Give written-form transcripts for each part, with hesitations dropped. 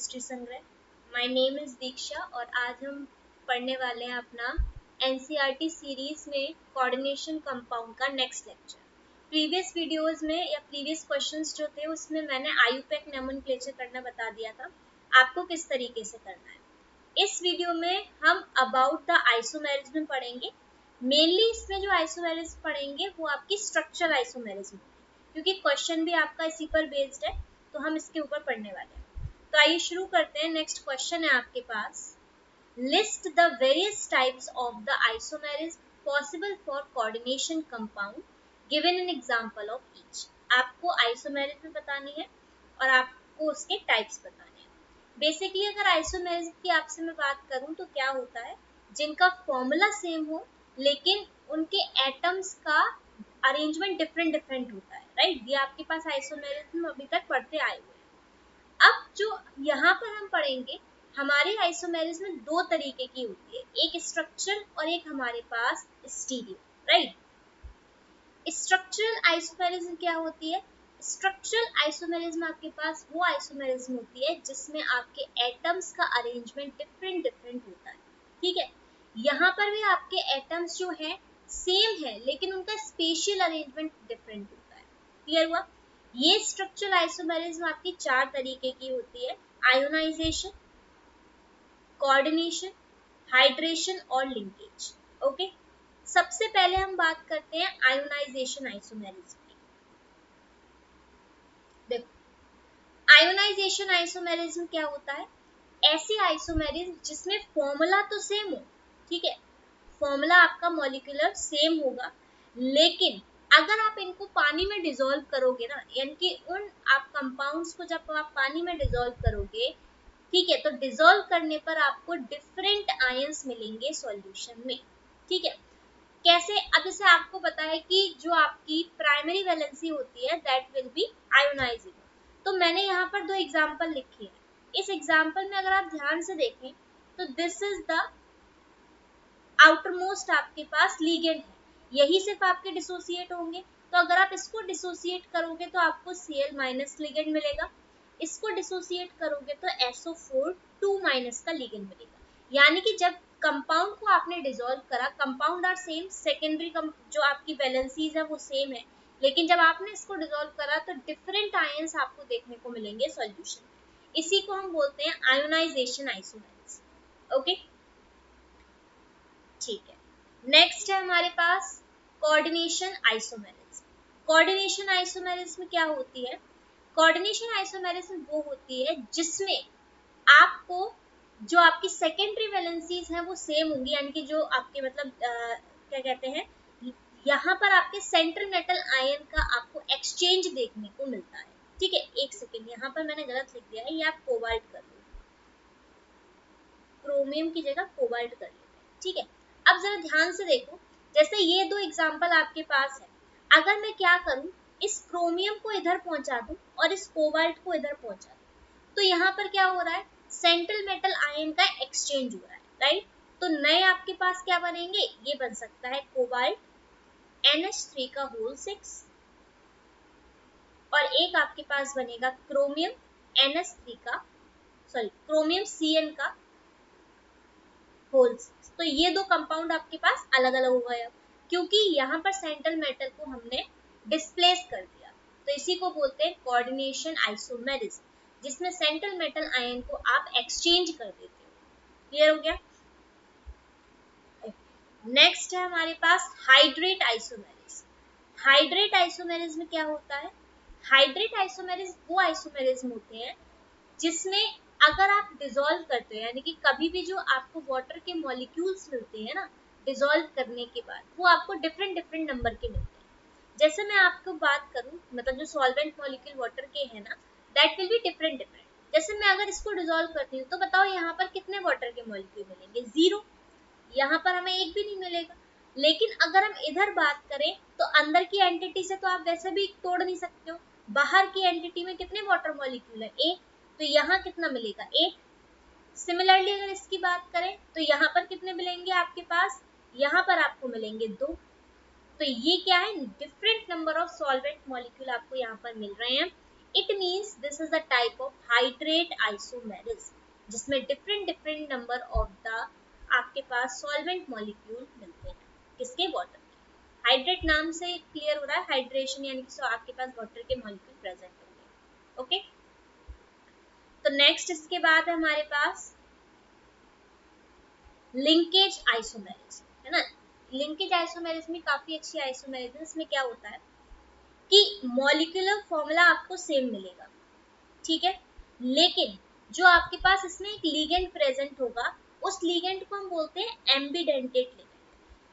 Chemistry संग्रह। My name is दीक्षा और आज हम पढ़ने वाले हैं अपना एनसीईआरटी सीरीज में कोऑर्डिनेशन कंपाउंड का नेक्स्ट लेक्चर। प्रीवियस वीडियोस में या प्रीवियस क्वेश्चंस जो थे उसमें मैंने आयुपेक नोमेनक्लेचर करना बता दिया था, आपको किस तरीके से करना है। इस वीडियो में हम अबाउट द आइसोमेरिज्म पढ़ेंगे। मेनली इसमें जो आइसोमेरिज्म पढ़ेंगे वो आपकी स्ट्रक्चरल आइसोमेरिज्म, क्योंकि क्वेश्चन भी आपका इसी पर बेस्ड है, तो हम इसके ऊपर पढ़ने वाले हैं। तो आइए शुरू करते हैं। नेक्स्ट क्वेश्चन है आपके पास, list the various types of the isomerism possible for coordination compound given an example of each. आपको आइसोमेरिज्म बतानी है और आपको उसके टाइप्स बताने हैं। बेसिकली अगर आइसोमेरिज्म की आपसे मैं बात करूं तो क्या होता है, जिनका फॉर्मूला सेम हो लेकिन उनके एटम्स का अरेंजमेंट डिफरेंट होता है, राइट। ये आपके पास आइसोमेरिज्म अभी तक पढ़ते आए हुए हैं। अब जो यहाँ पर हम पढ़ेंगे, हमारे आइसोमेरिज्म में दो तरीके की होती है, एक स्ट्रक्चरल और एक हमारे पास स्टीरियो, राइट। स्ट्रक्चरल आइसोमेरिज्म क्या होती है? स्ट्रक्चरल आइसोमेरिज्म आपके पास वो आइसोमेरिज्म होती है जिसमें आपके एटम्स का अरेंजमेंट डिफरेंट होता है, ठीक है। यहाँ पर भी आपके एटम्स जो है सेम है लेकिन उनका स्पेशियल अरेंजमेंट डिफरेंट होता है। क्लियर हुआ? ये स्ट्रक्चरल आइसोमेरिज्म आपकी चार तरीके की होती है, आयोनाइजेशन, कोऑर्डिनेशन, हाइड्रेशन और लिंकेज। ओके, सबसे पहले हम बात करते हैं आयोनाइजेशन आइसोमेरिज्म की। देखो, आयोनाइजेशन आइसोमेरिज्म क्या होता है? ऐसी आइसोमेरिज्म जिसमें फॉर्मूला तो सेम हो, ठीक है, फॉर्मूला आपका मॉलिक्यूलर सेम होगा, लेकिन अगर आप इनको पानी में डिसॉल्व करोगे ना, यानी कि उन आप कंपाउंड्स को जब आप पानी में डिसॉल्व करोगे, ठीक है, तो डिसॉल्व करने पर आपको डिफरेंट आयंस मिलेंगे सॉल्यूशन में, ठीक है। कैसे? अब जैसे आपको पता है कि जो आपकी प्राइमरी वैलेंसी होती है दैट विल बी आयोनाइजिंग। तो मैंने यहाँ पर दो एग्जांपल लिखे हैं। इस एग्जांपल में अगर आप ध्यान से देखें तो this is the outer most आपके पास लीगेंड है, यही सिर्फ आपके डिसोसिएट होंगे। तो अगर आप इसको डिसोसिएट करोगे तो आपको Cl माइनस लीगेंड मिलेगा, इसको डिसोसिएट करोगे तो SO4 2 माइनस का लीगेंड मिलेगा। यानी कि जब कंपाउंड को आपने डिसॉल्व करा, कंपाउंड आर सेम, सेकेंडरी जो आपकी वैलेंसीज है वो सेम है, लेकिन जब आपने इसको डिसॉल्व करा तो डिफरेंट आयंस आपको देखने को मिलेंगे सॉल्यूशन में। इसी को हम बोलते हैं आयोनाइजेशन आइसोमेरिज्म। ओके, ठीक है। नेक्स्ट है हमारे पास कोऑर्डिनेशन आइसोमेरिज्म। कोऑर्डिनेशन आइसोमेरिज्म क्या होती है? कोऑर्डिनेशन आइसोमेरिज्म वो होती है जिसमें आपको जो आपकी सेकेंडरी वैलेंसीज हैं वो सेम होंगी, यानी कि जो आपके मतलब क्या कहते हैं, यहाँ पर आपके सेंट्रल मेटल आयन का आपको एक्सचेंज देखने को मिलता है, ठीक है। एक सेकेंड, यहाँ पर मैंने गलत लिख दिया है, ये आप कोबाल्ट कर लो, क्रोमियम की जगह कोबाल्ट कर लेते हैं, ठीक है। अब जरा ध्यान से देखो, जैसे ये दो एग्जांपल आपके पास है, अगर मैं क्या करूं, इस क्रोमियम को इधर पहुंचा दूं और इस कोबाल्ट को इधर पहुंचा दूं, तो यहाँ पर क्या हो रहा है, सेंट्रल मेटल आयन का एक्सचेंज हो रहा है, राइट। तो नए आपके पास क्या बनेंगे, ये बन सकता है कोबाल्ट NH3 का होल 6 और एक आपके पास बनेगा क्रोमियम NH3 का, सॉरी क्रोमियम CN का होल्स। तो ये दो कंपाउंड आपके पास अलग अलग हो गए, क्योंकि यहाँ पर सेंट्रल मेटल को हमने डिस्प्लेस कर दिया। तो इसी को बोलते हैं कोऑर्डिनेशन आइसोमेरिज्म, जिसमें सेंट्रल मेटल आयन को आप एक्सचेंज कर देते हो। क्लियर हो गया? नेक्स्ट है हमारे पास हाइड्रेट आइसोमेरिज्म। हाइड्रेट आइसोमेरिज्म क्या होता है? हाइड्रेट आइसोमेरिज्म वो आइसोमेरिज्म होते हैं जिसमें अगर आप डिसॉल्व करते हो, यानी कि कभी भी जो आपको वाटर के मॉलिक्यूल्स मिलते हैं ना डिसॉल्व करने के बाद, वो आपको डिफरेंट नंबर के मिलते हैं। जैसे मैं आपको बात करूं, मतलब जो सॉल्वेंट मॉलिक्यूल वाटर के हैं ना, दैट विल बी डिफरेंट। जैसे मैं अगर इसको डिसॉल्व करती हूँ तो बताओ यहाँ पर कितने वाटर के मॉलिक्यूल मिलेंगे? 0। यहाँ पर हमें एक भी नहीं मिलेगा। लेकिन अगर हम इधर बात करें तो अंदर की एंटिटी से तो आप वैसे भी तोड़ नहीं सकते हो, बाहर की एंटिटी में कितने वाटर मॉलिक्यूल है? 1, तो यहाँ कितना मिलेगा? 1। सिमिलरली अगर इसकी बात करें तो यहाँ पर कितने मिलेंगे आपके पास? यहाँ पर आपको मिलेंगे 2। तो ये क्या है, different number of solvent molecule आपको यहाँ पर मिल रहे हैं। It means this is the type of hydrate isomerism, जिसमें different different number of the आपके पास सॉल्वेंट मॉलिक्यूल मिलते हैं, किसके, वाटर के। हाइड्रेट नाम से क्लियर हो रहा है, हाइड्रेशन यानी कि आपके पास वाटर के मॉलिक्यूल प्रेजेंट होंगे। ओके, तो नेक्स्ट इसके बाद है हमारे पास लिंकेज आइसोमेरिज्म, है ना। लिंकेज आइसोमेरिज्म में काफी अच्छी आइसोमेरिज्म, इसमें क्या होता है कि मॉलिक्यूलर फॉर्मूला आपको सेम मिलेगा, ठीक है, लेकिन जो आपके पास इसमें एक लिगेंड प्रेजेंट होगा, उस लिगेंड को हम बोलते हैं एम्बिडेंटेड लिगेंड।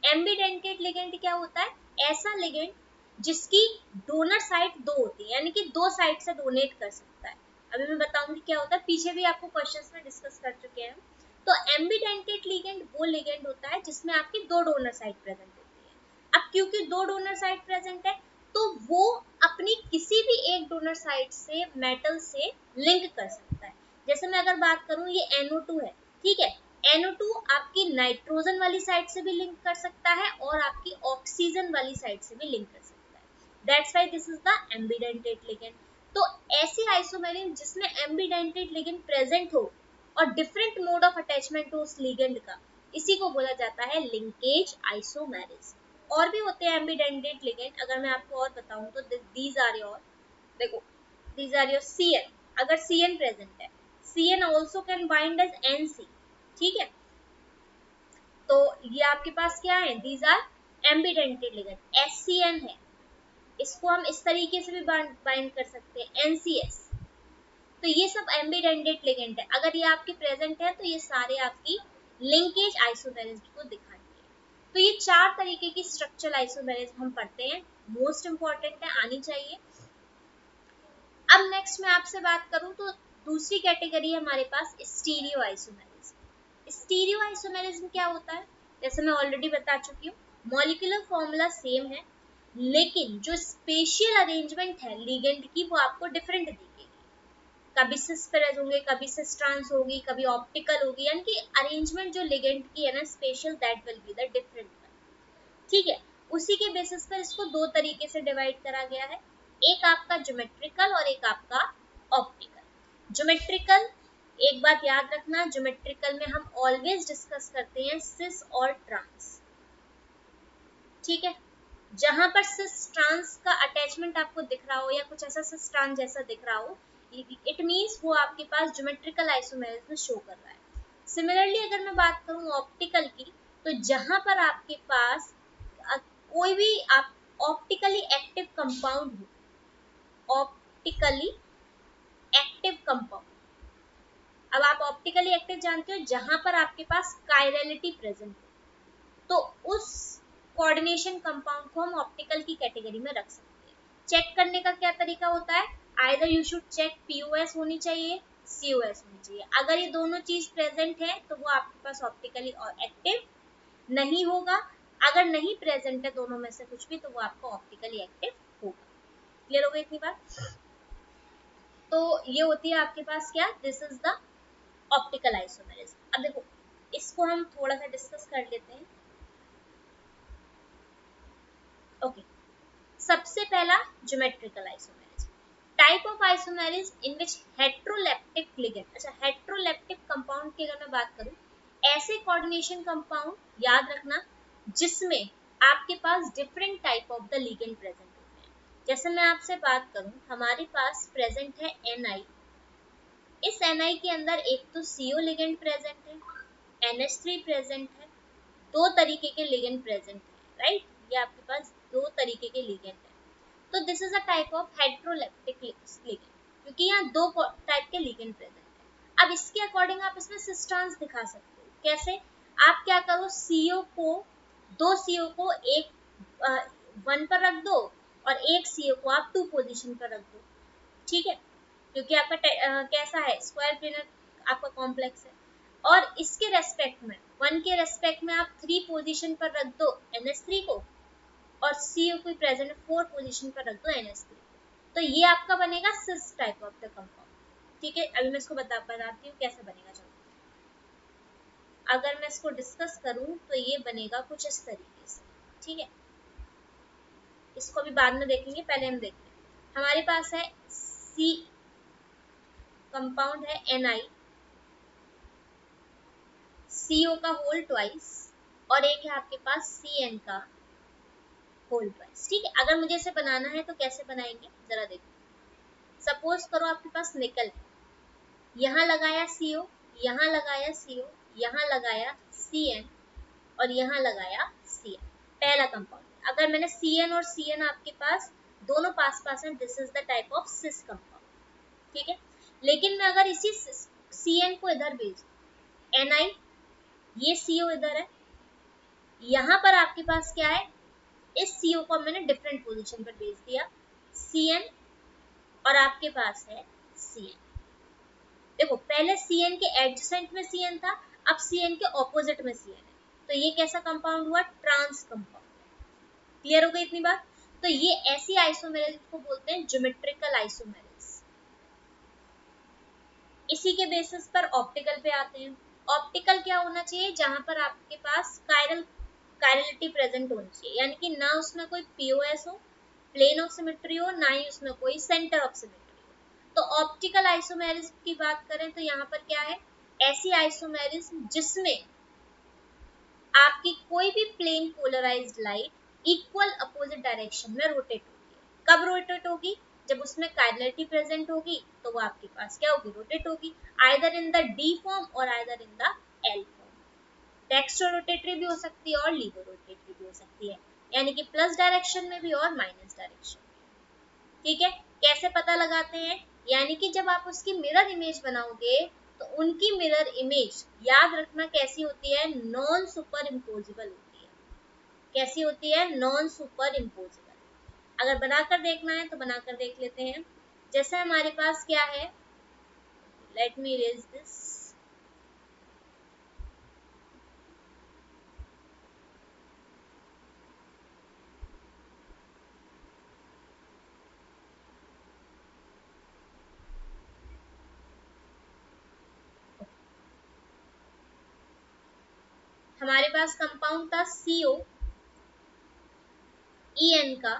एम्बिडेंटेड लिगेंड क्या होता है, ऐसा लिगेंड जिसकी डोनर साइड दो होती है, यानी कि दो साइड से डोनेट कर सकता है। अभी मैं बताऊंगी क्या होता है, पीछे भी आपको क्वेश्चंस में डिस्कस कर चुके हैं। तो एम्बिडेंटेड लिगेंड वो लिगेंड होता है जिसमें आपकी दो डोनर साइड प्रेजेंट होती है। अब क्योंकि दो डोनर साइड प्रेजेंट है, तो वो अपनी किसी भी एक डोनर साइड से मेटल से लिंक कर सकता है। जैसे मैं अगर बात करूं, ये NO2 है, ठीक है, NO2 आपकी नाइट्रोजन वाली साइड से भी लिंक कर सकता है और आपकी ऑक्सीजन वाली साइड से भी लिंक कर सकता है। That's why this is the ambidentate ligand. तो ऐसी आइसोमेरिज्म जिसमें एम्बिडेंटेड लिगेंड प्रेजेंट हो और डिफरेंट मोड ऑफ अटैचमेंट हो उस लिगेंड का, इसी को बोला जाता है लिंकेज आइसोमेरिज्म। और भी होते हैं एम्बिडेंटेड लिगेंड, अगर मैं आपको और बताऊं तो दीज आर योर, देखो, दीज आर योर CN, अगर CN प्रेजेंट है, CN also can bind as NC, ठीक है। तो ये आपके पास क्या है, these are ambidentate ligand. SCN है, इसको हम इस तरीके से भी बाइंड कर सकते हैं, NCS। तो ये सब एम्बिडेंटेड लिगेंड है, अगर ये आपके प्रेजेंट है तो ये सारे आपकी लिंकेज आइसोमेरिज्म को दिखाएंगे। तो ये चार तरीके की स्ट्रक्चरल आइसोमेरिज्म हम पढ़ते हैं, मोस्ट इंपॉर्टेंट है, आनी चाहिए। अब नेक्स्ट मैं आपसे बात करूं तो दूसरी कैटेगरी है हमारे पास स्टीरियो आइसोमेरिज्म। स्टीरियो आइसोमेरिज्म क्या होता है, जैसे मैं ऑलरेडी बता चुकी हूँ, मॉलिक्यूलर फॉर्मूला सेम है, लेकिन जो स्पेशियल अरेंजमेंट है लिगेंड की वो आपको डिफरेंट दिखेगी। कभी सिस पेरेज होंगे, कभी सिस ट्रांस होगी, कभी ऑप्टिकल होगी, यानी कि अरेंजमेंट जो लिगेंड की है ना special, that will be the different, ठीक है। उसी के बेसिस पर इसको दो तरीके से डिवाइड करा गया है, एक आपका ज्योमेट्रिकल और एक आपका ऑप्टिकल। ज्योमेट्रिकल, एक बात याद रखना, ज्योमेट्रिकल में हम ऑलवेज डिस्कस करते हैं सिस और ट्रांस, ठीक है। जहां पर सिस ट्रांस का अटैचमेंट आपको दिख रहा हो या कुछ ऐसा सिस ट्रांस जैसा दिख रहा हो, इट मींस वो आपके पास ज्योमेट्रिकल आइसोमेरिज्म शो कर रहा है। सिमिलरली अगर मैं बात करूं ऑप्टिकल की, तो जहां पर आपके पास कोई भी आप ऑप्टिकली एक्टिव कंपाउंड हो, ऑप्टिकली एक्टिव कंपाउंड, अब आप ऑप्टिकली एक्टिव जानते हो जहां पर आपके पास कायरलिटी प्रेजेंट हो, तो उस कोऑर्डिनेशन कंपाउंड को हम ऑप्टिकल की कैटेगरी में रख सकते हैं। चेक करने का क्या तरीका होता है, either you should check POS होनी चाहिए, COS होनी चाहिए। अगर ये दोनों चीज प्रेजेंट है तो वो आपके पास ऑप्टिकली और एक्टिव नहीं होगा, अगर नहीं प्रेजेंट है दोनों में से कुछ भी तो वो आपको ऑप्टिकली एक्टिव होगा। क्लियर हो गई इतनी बात। तो ये होती है आपके पास क्या, this is the optical isomerism. अब देखो इसको हम थोड़ा सा डिस्कस कर लेते हैं। ओके, सबसे पहला geometrical isomerism, type of isomerism in which heteroleptic ligand. अच्छा, हेट्रोलेप्टिक कंपाउंड की अगर मैं बात करूं, ऐसे कोऑर्डिनेशन कंपाउंड याद रखना जिसमें आपके पास different type of the ligand present होते हैं। जैसे मैं आपसे बात करूं, हमारे पास प्रेजेंट है Ni, इस Ni के अंदर एक तो CO लिगेंड प्रेजेंट है, NH3 प्रेजेंट है, दो तरीके के लिगेंड प्रेजेंट है, राइट, ये आपके पास दो तरीके के लिगेंड है। तो this is a type of heteroleptic ligand, क्योंकि यहाँ दो टाइप के लिगेंड प्रेजेंट है। अब इसके अकॉर्डिंग आप इसमें सिस ट्रांस दिखा सकते हो, कैसे, आप क्या करो, CO को, दो CO को एक 1 पर रख दो और एक CO को आप 2 पोजीशन पर रख दो, ठीक है, क्योंकि आपका कैसा है, स्क्वायर प्लेनर आपका कॉम्प्लेक्स है। और इसके रेस्पेक्ट में 1 के रेस्पेक्ट में आप 3 पोजीशन पर रख दो NH3 को, और CO को प्रेजेंट 4 पोजीशन पर रख दो NH3, तो ये आपका बनेगा सिस टाइप ऑफ द कंपाउंड, ठीक है। अभी मैं इसको बताती हूँ कैसे बनेगा। चलो, अगर मैं इसको डिस्कस करूं तो ये बनेगा कुछ इस तरीके से, ठीक है। इसको भी बाद में देखेंगे, पहले हम देखते हैं। हमारे पास है सी कंपाउंड है Na, CO का होल ट्वाइस, और एक है आपके पास Cn का होल ट्वाइस। ठीक है, अगर मुझे इसे बनाना है तो कैसे बनाएंगे जरा देखो। सपोज करो आपके पास निकल है, यहाँ लगाया CO, यहाँ लगाया CO, यहाँ लगाया Cn और यहाँ लगाया Cn, पहला कंपाउंड। अगर मैंने Cn और Cn आपके पास दोनों पास पास हैं, this is the type of cis compound. ठीक है, लेकिन मैं अगर इसी Cn को इधर भेज, Ni, ये CO इधर है, यहाँ पर आपके पास क्या है, इस CO को मैंने डिफरेंट पोजीशन पर भेज दिया, Cn और आपके पास है Cn। देखो पहले Cn के एडजेसेंट में Cn था, अब Cn के ऑपोजिट में Cn है, तो ये कैसा कंपाउंड हुआ, ट्रांस कंपाउंड। क्लियर हो गई इतनी बात। तो ये ऐसी आइसोमेरिज को बोलते हैं ज्योमेट्रिकल आइसोमेरिज। इसी के बेसिस पर ऑप्टिकल पे आते हैं। ऑप्टिकल क्या होना चाहिए, जहां पर आपके पास कायरलिटी प्रेजेंट होनी चाहिए, यानी कि ना उसमें कोई पीओएस हो, प्लेन ऑफ सिमेट्री हो, ना ही उसमें कोई सेंटर ऑफ सिमेट्री हो। तो ऑप्टिकल आइसोमेरिज की बात करें तो यहाँ पर क्या है, ऐसी आइसोमेरिज जिसमें आपकी कोई भी plane polarised light equal opposite direction में रोटेट होगी। कब रोटेट होगी, जब उसमें कायरलिटी प्रेजेंट होगी, तो वो आपके पास क्या होगी, रोटेट होगी, either in the D form और either in the L form. Dextro rotatory भी हो सकती है और लीवो रोटेटरी भी हो सकती है, यानी कि प्लस डायरेक्शन में भी और माइनस डायरेक्शन में। ठीक है, कैसे पता लगाते हैं, यानी कि जब आप उसकी मिरर इमेज बनाओगे तो उनकी मिरर इमेज याद रखना कैसी होती है, नॉन सुपर इम्पोजिबल होती है। कैसी होती है, नॉन सुपर इम्पोजिबल। अगर बनाकर देखना है तो बनाकर देख लेते हैं। जैसे हमारे पास क्या है, लेट मी इरेज दिस। हमारे पास कंपाउंड था CO En का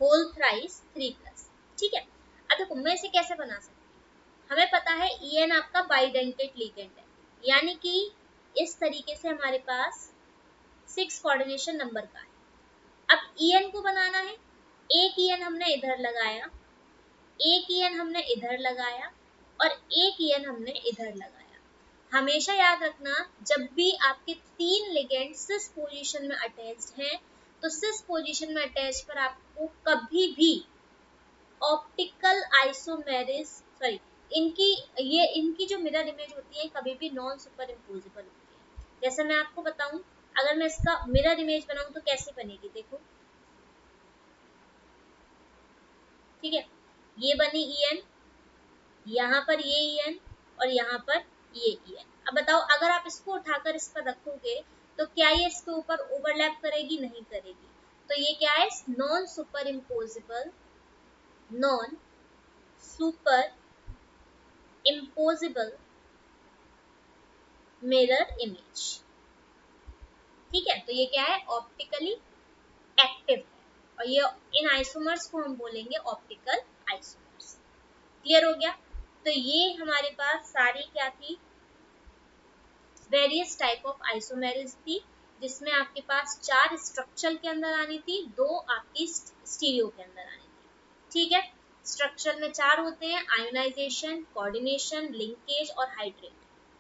होल थ्राइस 3+। ठीक है, अब देखो मैं इसे कैसे बना सकती हूँ। हमें पता है En आपका बाइडेंटेड लिगेंड है, यानी कि इस तरीके से हमारे पास 6 कोऑर्डिनेशन नंबर का है। अब En को बनाना है, एक En हमने इधर लगाया, एक En हमने इधर लगाया और एक En हमने इधर लगाया। हमेशा याद रखना, जब भी आपके 3 लिगेंड सिस पोजीशन में अटैच्ड हैं, तो सिस पोजीशन में अटैच पर आपको कभी भी ऑप्टिकल आइसोमेरिज सॉरी इनकी जो मिरर इमेज होती है कभी भी नॉन सुपर इम्पोजिबल होती है। जैसे मैं आपको बताऊं, अगर मैं इसका मिरर इमेज बनाऊं तो कैसे बनेगी, देखो। ठीक है, ये बनी En, यहाँ पर ये En और यहाँ पर ये En। अब बताओ, अगर आप इसको उठाकर इस पर रखोगे तो क्या ये इसके ऊपर ओवरलैप करेगी, नहीं करेगी। तो ये क्या है, non super imposable, non super imposable mirror image. ठीक है, तो ये क्या है, ऑप्टिकली एक्टिव है, और ये इन आइसोमर्स को हम बोलेंगे ऑप्टिकल आइसोमर्स। क्लियर हो गया। तो ये हमारे पास सारी क्या थी, वेरियस टाइप ऑफ आइसोमेरिज थी, जिसमें आपके पास 4 स्ट्रक्चर के अंदर आनी थी, 2 आपकी स्टीरियो के अंदर आनी थी। ठीक है, स्ट्रक्चर में 4 होते हैं, आयोनाइजेशन, कोऑर्डिनेशन, लिंकेज और हाइड्रेट।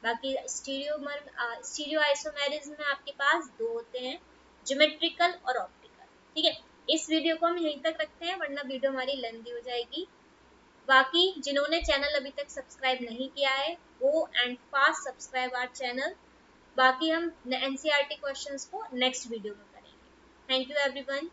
बाकी स्टीरियो आइसोमेरिज में आपके पास 2 होते हैं, ज्योमेट्रिकल और ऑप्टिकल। ठीक है, इस वीडियो को हम यहीं तक रखते हैं, वरना वीडियो हमारी लेंथी हो जाएगी। बाकी जिन्होंने चैनल अभी तक सब्सक्राइब नहीं किया है, go and fast subscribe our channel. बाकी हम एनसीईआरटी क्वेश्चंस को नेक्स्ट वीडियो में करेंगे। Thank you everyone.